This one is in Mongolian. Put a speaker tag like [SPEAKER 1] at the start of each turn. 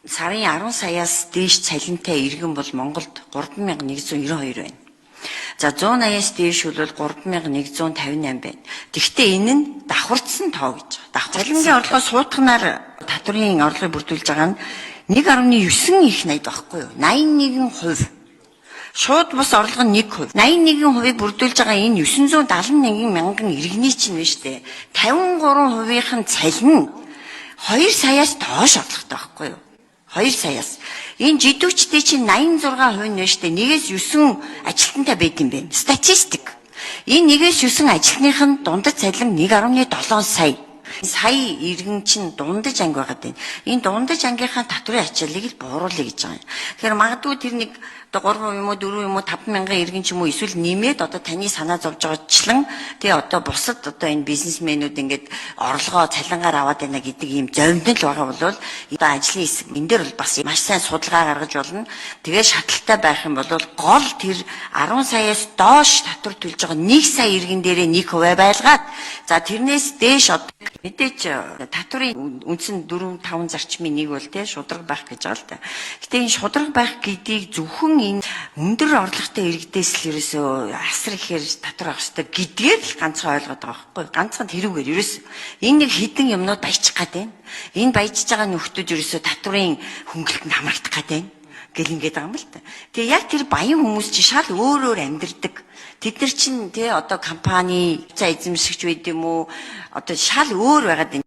[SPEAKER 1] Сарын 10 саяас дээш цалинтай иргэн бол Монголд 3192 байна. За 180-аас дээш бол 3158 байна. Тэгэхдээ энэ нь давхарцсан тоо гэж байгаа. Цалингийн орлогоо суутганаар татврын орлогыг бүрдүүлж байгаа нь 1.9 их найд байхгүй юу? 81%. Шууд бус орлого нь 1%. 81%-ийг бүрдүүлж байгаа энэ 971 мянган иргэний чинь биш үү? 53%-ийн цалин 2 саяас доош орлоготой байхгүй юу? 2 саяас. Энэ жидүүчдээ чинь 86% нь шүү дээ. 1-ээс 9 ажилтнтай байд юм байна. Статистик. Энэ 1-ээс 9 ажилтных нь дундаж цалин 1.7 сая. Сая иргэн чинь дундаж анги байгаад байна. Энэ дундаж ангийнхаа татврын ачааллыг л бууруулъя гэж байгаа юм. Тэгэхээр магадгүй тэр нэг 3 юм уу 4 юм уу 5 мянган иргэн ч юм уу эсвэл нэмээд одоо таны санаа зовж байгаачлан тэгээ одоо бусад одоо энэ бизнесмэнүүд ингээд орлогоо цалингаар аваад байна гэдэг ийм зовнил байгаа бол одоо ажлын хэсэг энэ дээр бол бас маш сайн судалгаа гаргаж болно. Тэгээ шаталтай байх юм бол гол тэр 10 саяас доош татвар төлж байгаа 1 сая иргэн дээрээ 1% байлгаад за тэрнээс дээш одоо мэдээж татврын үндсэн 4-5 зарчмын нэг бол тий шудраг байх гэж байгаа л да. Гэтэ энэ шудраг байх гэдгийг зөвхөн энэ өндөр орлоготой иргэдээс л ерөөсөө асар ихээр татвар авах хэрэгтэй гэдгээр л ганцхан ойлгоод байгаа байхгүй ганцхан тэрүүгээр ерөөс энэ нэг хідэн юмнууд баяжчих гад байна. Энэ баяжж байгаа нөхдүүд ерөөсөө татврын хөнгөлөлтөнд хамрагдах гад байна гэл ингээд байгаа юм л та. Тэгээ яг тэр баян хүмүүс чи шал өөр амьдэрдэг. Тэд нар чинь тий одоо компани за эзэмшигч байд юм уу одоо шал өөр байгаад